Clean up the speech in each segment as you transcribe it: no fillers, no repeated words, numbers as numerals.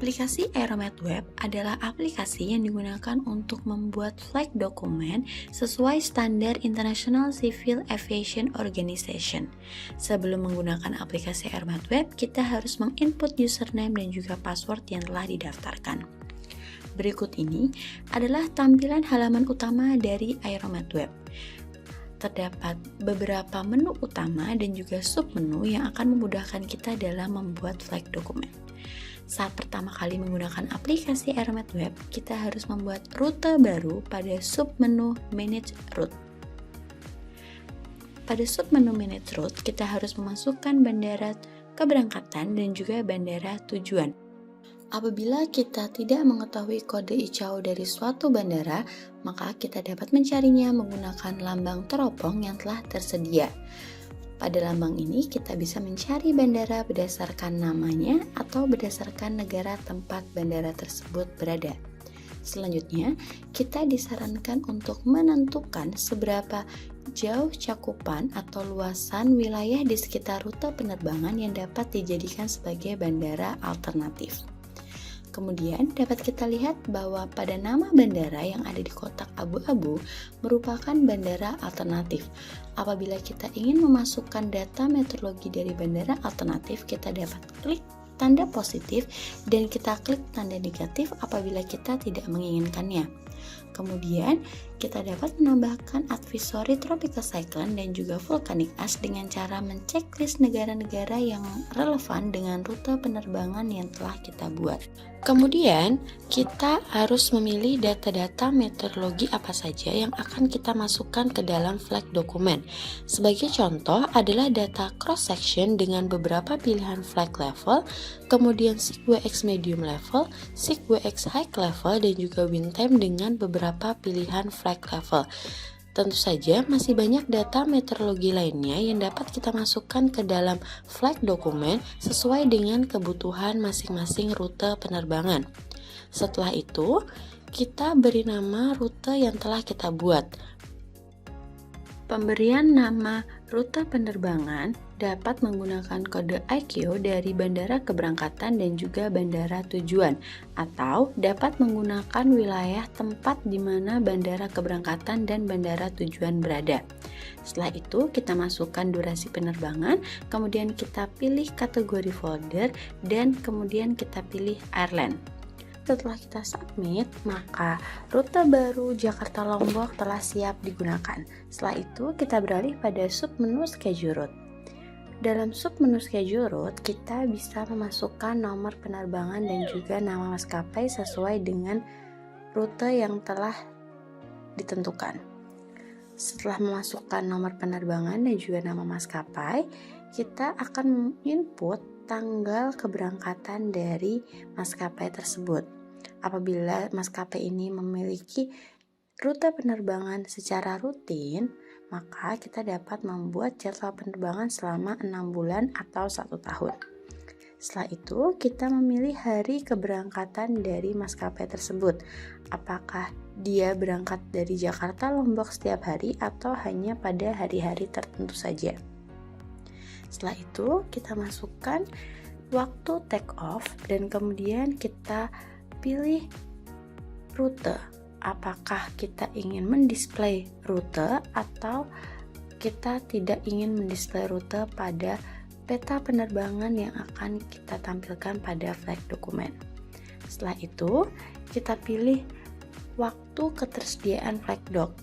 Aplikasi Aeromet Web adalah aplikasi yang digunakan untuk membuat flight dokumen sesuai standar International Civil Aviation Organization. Sebelum menggunakan aplikasi Aeromet Web, kita harus menginput username dan juga password yang telah didaftarkan. Berikut ini adalah tampilan halaman utama dari Aeromet Web. Terdapat beberapa menu utama dan juga submenu yang akan memudahkan kita dalam membuat flight dokumen. Saat pertama kali menggunakan aplikasi Aeromet Web, kita harus membuat rute baru pada submenu Manage Route. Pada submenu Manage Route, kita harus memasukkan bandara keberangkatan dan juga bandara tujuan. Apabila kita tidak mengetahui kode ICAO dari suatu bandara, maka kita dapat mencarinya menggunakan lambang teropong yang telah tersedia. Pada lambang ini kita bisa mencari bandara berdasarkan namanya atau berdasarkan negara tempat bandara tersebut berada. Selanjutnya, kita disarankan untuk menentukan seberapa jauh cakupan atau luasan wilayah di sekitar rute penerbangan yang dapat dijadikan sebagai bandara alternatif. Kemudian dapat kita lihat bahwa pada nama bandara yang ada di kotak abu-abu merupakan bandara alternatif. Apabila kita ingin memasukkan data meteorologi dari bandara alternatif, kita dapat klik tanda positif dan kita klik tanda negatif apabila kita tidak menginginkannya. Kemudian kita dapat menambahkan advisory tropical cyclone dan juga volcanic ash dengan cara menceklis negara-negara yang relevan dengan rute penerbangan yang telah kita buat. Kemudian kita harus memilih data-data meteorologi apa saja yang akan kita masukkan ke dalam flight dokumen. Sebagai contoh adalah data cross section dengan beberapa pilihan flight level, kemudian SIG-WX medium level, SIG-WX high level, dan juga wind time dengan beberapa pilihan flight level. Tentu saja masih banyak data meteorologi lainnya yang dapat kita masukkan ke dalam flight dokumen sesuai dengan kebutuhan masing-masing rute penerbangan. Setelah itu, kita beri nama rute yang telah kita buat. Pemberian nama rute penerbangan dapat menggunakan kode ICAO dari bandara keberangkatan dan juga bandara tujuan, atau dapat menggunakan wilayah tempat di mana bandara keberangkatan dan bandara tujuan berada. Setelah itu, kita masukkan durasi penerbangan, kemudian kita pilih kategori folder, dan kemudian kita pilih airline. Setelah kita submit, maka rute baru Jakarta Lombok telah siap digunakan. Setelah itu, kita beralih pada submenu schedule route. Dalam submenu schedule route, kita bisa memasukkan nomor penerbangan dan juga nama maskapai sesuai dengan rute yang telah ditentukan. Setelah memasukkan nomor penerbangan dan juga nama maskapai, kita akan input tanggal keberangkatan dari maskapai tersebut. Apabila maskapai ini memiliki rute penerbangan secara rutin, maka kita dapat membuat jadwal penerbangan selama 6 bulan atau 1 tahun. Setelah itu, kita memilih hari keberangkatan dari maskapai tersebut. Apakah dia berangkat dari Jakarta Lombok setiap hari atau hanya pada hari-hari tertentu saja. Setelah itu, kita masukkan waktu take off dan kemudian kita pilih rute. Apakah kita ingin mendisplay rute atau kita tidak ingin mendisplay rute pada peta penerbangan yang akan kita tampilkan pada flight dokumen. Setelah itu, kita pilih waktu ketersediaan flight dock.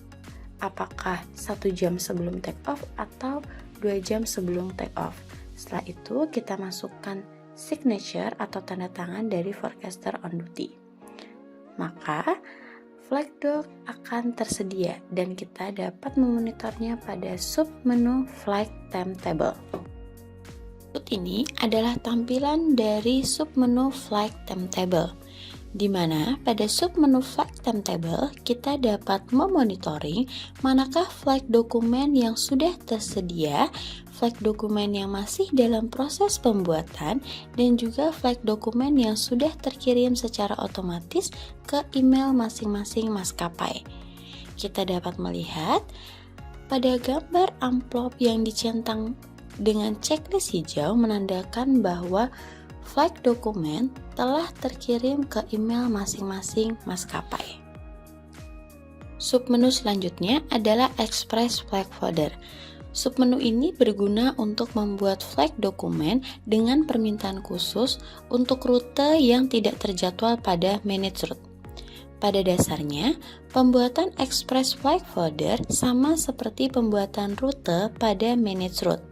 Apakah 1 jam sebelum take off atau 2 jam sebelum take off. Setelah itu, kita masukkan signature atau tanda tangan dari forecaster on duty. Maka flight dock akan tersedia dan kita dapat memonitornya pada submenu flight timetable. Ini adalah tampilan dari submenu flight timetable, di mana pada submenu flight timetable kita dapat memonitoring manakah flight dokumen yang sudah tersedia, flight dokumen yang masih dalam proses pembuatan, dan juga flight dokumen yang sudah terkirim secara otomatis ke email masing-masing maskapai. Kita dapat melihat pada gambar amplop yang dicentang dengan checklist hijau menandakan bahwa flight dokumen telah terkirim ke email masing-masing maskapai. Submenu selanjutnya adalah Express Flag Folder. Submenu ini berguna untuk membuat flag dokumen dengan permintaan khusus untuk rute yang tidak terjadwal pada Manage Route. Pada dasarnya, pembuatan Express Flag Folder sama seperti pembuatan rute pada Manage Route,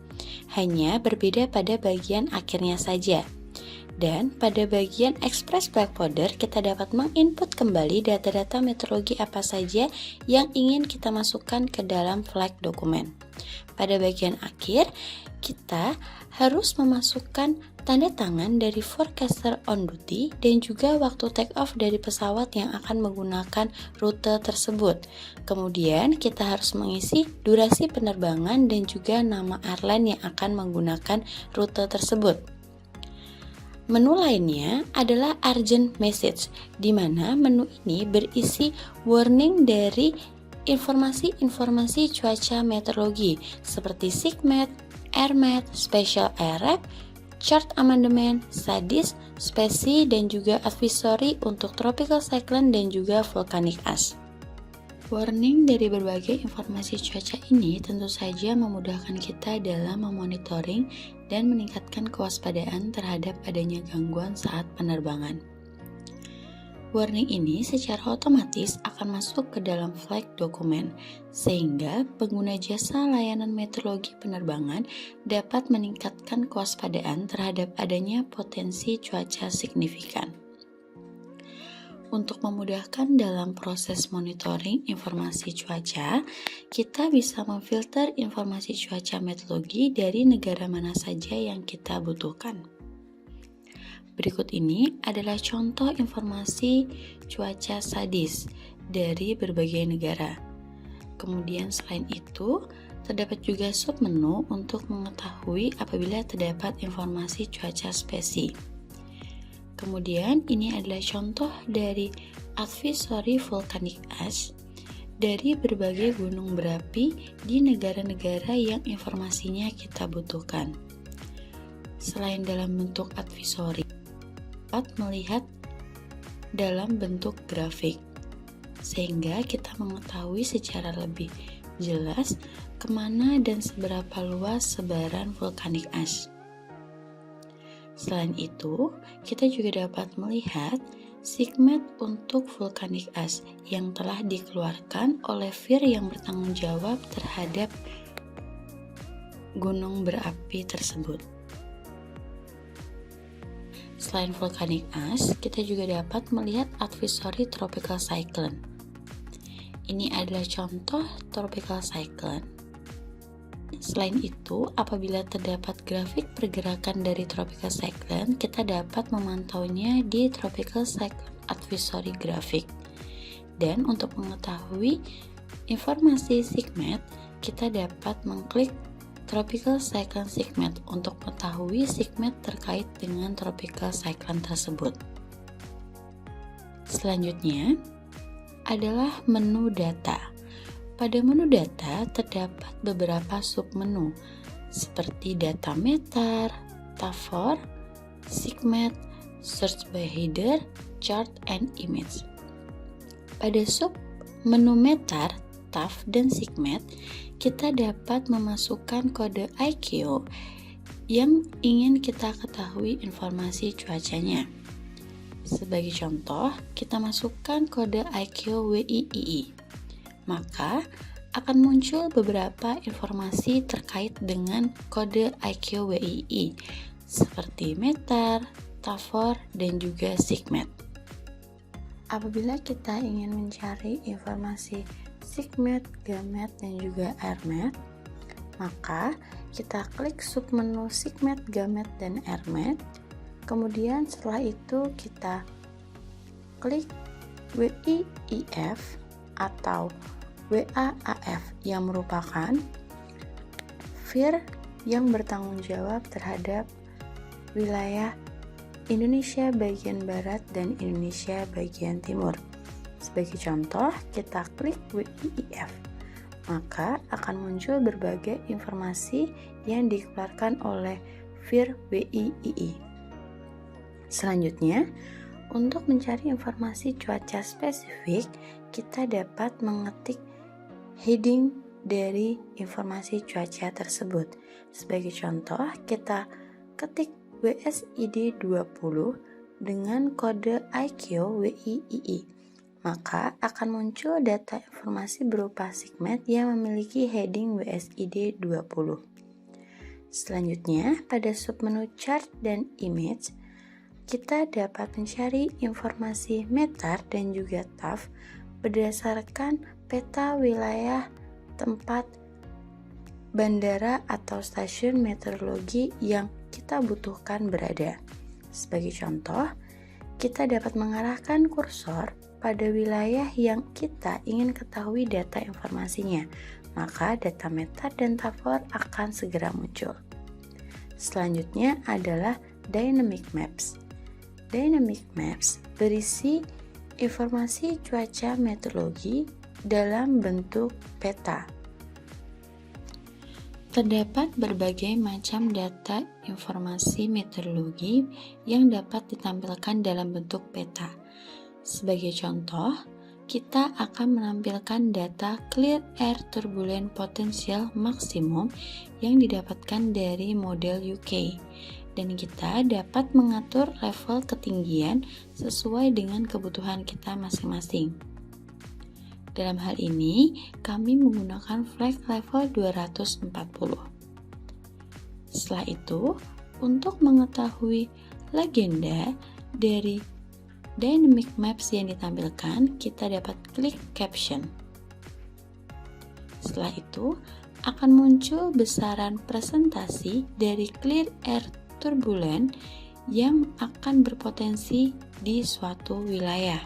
hanya berbeda pada bagian akhirnya saja. Dan pada bagian Express Flag Folder, kita dapat menginput kembali data-data meteorologi apa saja yang ingin kita masukkan ke dalam flag dokumen. Pada bagian akhir, kita harus memasukkan tanda tangan dari forecaster on duty dan juga waktu take off dari pesawat yang akan menggunakan rute tersebut. Kemudian kita harus mengisi durasi penerbangan dan juga nama airline yang akan menggunakan rute tersebut. Menu lainnya adalah Urgent Message, di mana menu ini berisi warning dari informasi-informasi cuaca meteorologi seperti SIGMET, AirMet, Special Airep, Chart Amendment, SADIS, Spesi, dan juga advisory untuk Tropical Cyclone dan juga Volcanic Ash. Warning dari berbagai informasi cuaca ini tentu saja memudahkan kita dalam memonitoring dan meningkatkan kewaspadaan terhadap adanya gangguan saat penerbangan. Warning ini secara otomatis akan masuk ke dalam flag dokumen, sehingga pengguna jasa layanan meteorologi penerbangan dapat meningkatkan kewaspadaan terhadap adanya potensi cuaca signifikan. Untuk memudahkan dalam proses monitoring informasi cuaca, kita bisa memfilter informasi cuaca meteorologi dari negara mana saja yang kita butuhkan. Berikut ini adalah contoh informasi cuaca SADIS dari berbagai negara. Kemudian selain itu, terdapat juga submenu untuk mengetahui apabila terdapat informasi cuaca spesi. Kemudian ini adalah contoh dari advisory volcanic ash dari berbagai gunung berapi di negara-negara yang informasinya kita butuhkan. Selain dalam bentuk advisory, dapat melihat dalam bentuk grafik, sehingga kita mengetahui secara lebih jelas kemana dan seberapa luas sebaran volcanic ash. Selain itu, kita juga dapat melihat SIGMET untuk volcanic ash yang telah dikeluarkan oleh FIR yang bertanggung jawab terhadap gunung berapi tersebut. Selain volcanic ash, kita juga dapat melihat advisory tropical cyclone. Ini adalah contoh tropical cyclone. Selain itu, apabila terdapat grafik pergerakan dari tropical cyclone, kita dapat memantaunya di tropical cyclone advisory graphic. Dan untuk mengetahui informasi SIGMET, kita dapat mengklik tropical cyclone SIGMET untuk mengetahui SIGMET terkait dengan tropical cyclone tersebut. Selanjutnya adalah menu data. Pada menu data terdapat beberapa submenu seperti data meter, TAFOR, SIGMET, search by header, chart, and image. Pada submenu meter, TAF, dan SIGMET, kita dapat memasukkan kode IQ yang ingin kita ketahui informasi cuacanya. Sebagai contoh, kita masukkan kode IQ WIII. Maka akan muncul beberapa informasi terkait dengan kode IQ WII seperti meter, TAFOR, dan juga SIGMET. Apabila kita ingin mencari informasi SIGMET, GAMET, dan juga AirMet, maka kita klik submenu SIGMET, GAMET, dan AirMet. Kemudian setelah itu kita klik WIIF atau WAAF yang merupakan FIR yang bertanggung jawab terhadap wilayah Indonesia bagian barat dan Indonesia bagian timur. Sebagai contoh, kita klik WIIF, maka akan muncul berbagai informasi yang dikeluarkan oleh FIR WIII. Selanjutnya, untuk mencari informasi cuaca spesifik, kita dapat mengetik heading dari informasi cuaca tersebut. Sebagai contoh, kita ketik WSID 20 dengan kode IQ WIII. Maka akan muncul data informasi berupa SIGMET yang memiliki heading WSID 20. Selanjutnya, pada submenu chart dan image, kita dapat mencari informasi METAR dan juga TAF berdasarkan peta wilayah tempat bandara atau stasiun meteorologi yang kita butuhkan berada. Sebagai contoh, kita dapat mengarahkan kursor pada wilayah yang kita ingin ketahui data informasinya, maka data METAR dan TAFOR akan segera muncul. Selanjutnya adalah Dynamic Maps. Dynamic Maps berisi informasi cuaca meteorologi dalam bentuk peta. Terdapat berbagai macam data informasi meteorologi yang dapat ditampilkan dalam bentuk peta. Sebagai contoh, kita akan menampilkan data Clear Air Turbulent Potential Maximum yang didapatkan dari model UK. Dan kita dapat mengatur level ketinggian sesuai dengan kebutuhan kita masing-masing. Dalam hal ini, kami menggunakan flag level 240. Setelah itu, untuk mengetahui legenda dari Dynamic Maps yang ditampilkan, kita dapat klik Caption. Setelah itu, akan muncul besaran presentasi dari Clear Air Turbulent yang akan berpotensi di suatu wilayah.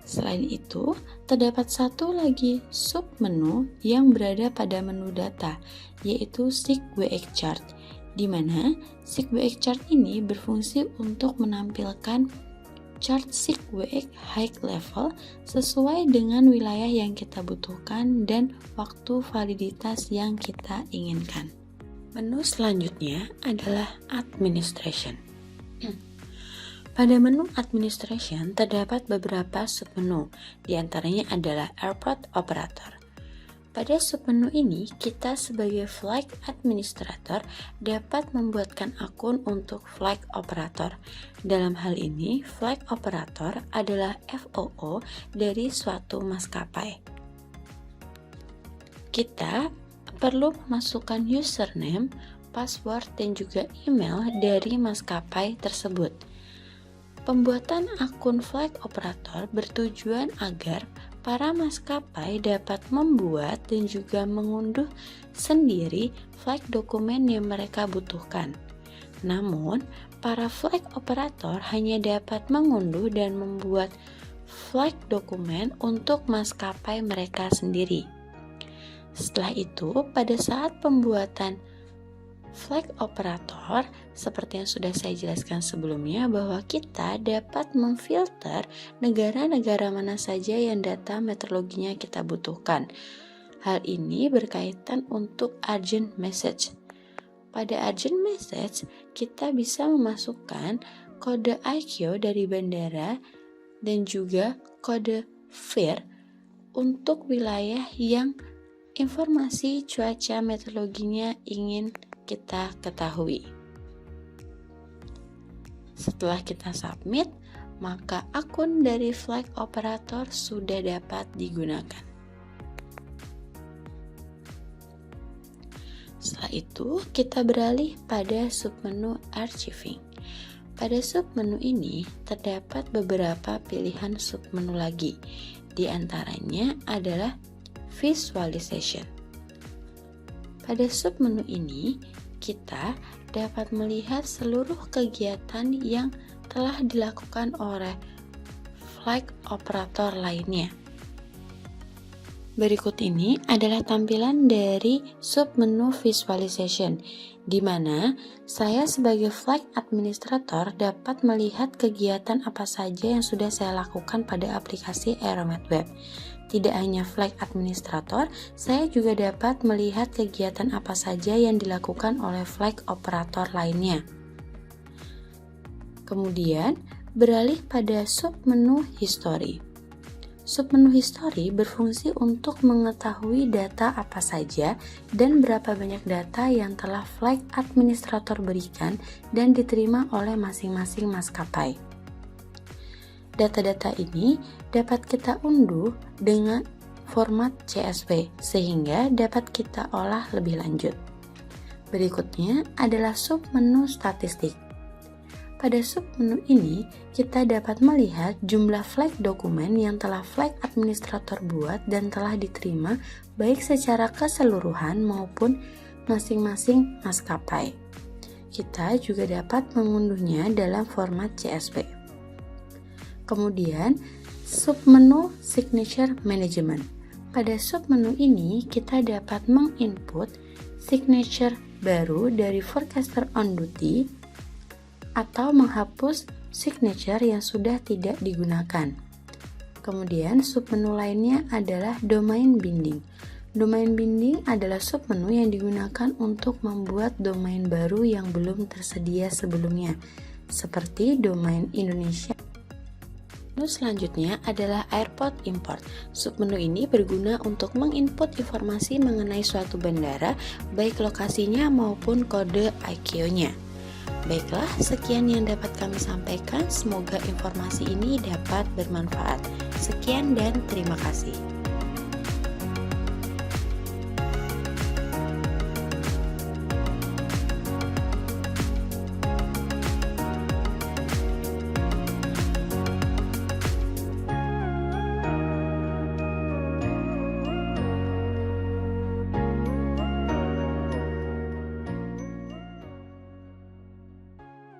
Selain itu, terdapat satu lagi submenu yang berada pada menu data, yaitu SIGWX Chart, di mana SIGWX Chart ini berfungsi untuk menampilkan chart SIGWX high level sesuai dengan wilayah yang kita butuhkan dan waktu validitas yang kita inginkan. Menu selanjutnya adalah Administration. Pada menu Administration terdapat beberapa submenu, diantaranya adalah Airport Operator. Pada submenu ini, kita sebagai Flight Administrator dapat membuatkan akun untuk Flight Operator. Dalam hal ini, Flight Operator adalah FOO dari suatu maskapai. Kita perlu memasukkan username, password, dan juga email dari maskapai tersebut. Pembuatan akun flight operator bertujuan agar para maskapai dapat membuat dan juga mengunduh sendiri flight dokumen yang mereka butuhkan. Namun, para flight operator hanya dapat mengunduh dan membuat flight dokumen untuk maskapai mereka sendiri. Setelah itu, pada saat pembuatan flight operator, seperti yang sudah saya jelaskan sebelumnya, bahwa kita dapat memfilter negara-negara mana saja yang data meteorologinya kita butuhkan. Hal ini berkaitan untuk urgent message. Pada urgent message, kita bisa memasukkan kode IQ dari bandara dan juga kode FIR untuk wilayah yang informasi cuaca meteorologinya ingin kita ketahui. Setelah kita submit, maka akun dari flight operator sudah dapat digunakan. Setelah itu, kita beralih pada submenu Archiving. Pada submenu ini terdapat beberapa pilihan submenu lagi. Di antaranya adalah Visualization. Pada submenu ini, kita dapat melihat seluruh kegiatan yang telah dilakukan oleh flight operator lainnya. Berikut ini adalah tampilan dari submenu Visualization, di mana saya sebagai flight administrator dapat melihat kegiatan apa saja yang sudah saya lakukan pada aplikasi Aeromet Web. Tidak hanya flight administrator, saya juga dapat melihat kegiatan apa saja yang dilakukan oleh flight operator lainnya. Kemudian, beralih pada submenu history. Submenu history berfungsi untuk mengetahui data apa saja dan berapa banyak data yang telah flight administrator berikan dan diterima oleh masing-masing maskapai. Data-data ini dapat kita unduh dengan format CSV sehingga dapat kita olah lebih lanjut. Berikutnya adalah submenu statistik. Pada submenu ini, kita dapat melihat jumlah flag dokumen yang telah flag administrator buat dan telah diterima baik secara keseluruhan maupun masing-masing maskapai. Kita juga dapat mengunduhnya dalam format CSV. Kemudian, submenu signature management. Pada submenu ini, kita dapat menginput signature baru dari forecaster on duty atau menghapus signature yang sudah tidak digunakan. Kemudian submenu lainnya adalah domain binding. Domain binding adalah submenu yang digunakan untuk membuat domain baru yang belum tersedia sebelumnya, seperti domain Indonesia. Menu selanjutnya adalah airport import. Submenu ini berguna untuk menginput informasi mengenai suatu bandara, baik lokasinya maupun kode ICAO-nya. Baiklah, sekian yang dapat kami sampaikan. Semoga informasi ini dapat bermanfaat. Sekian dan terima kasih.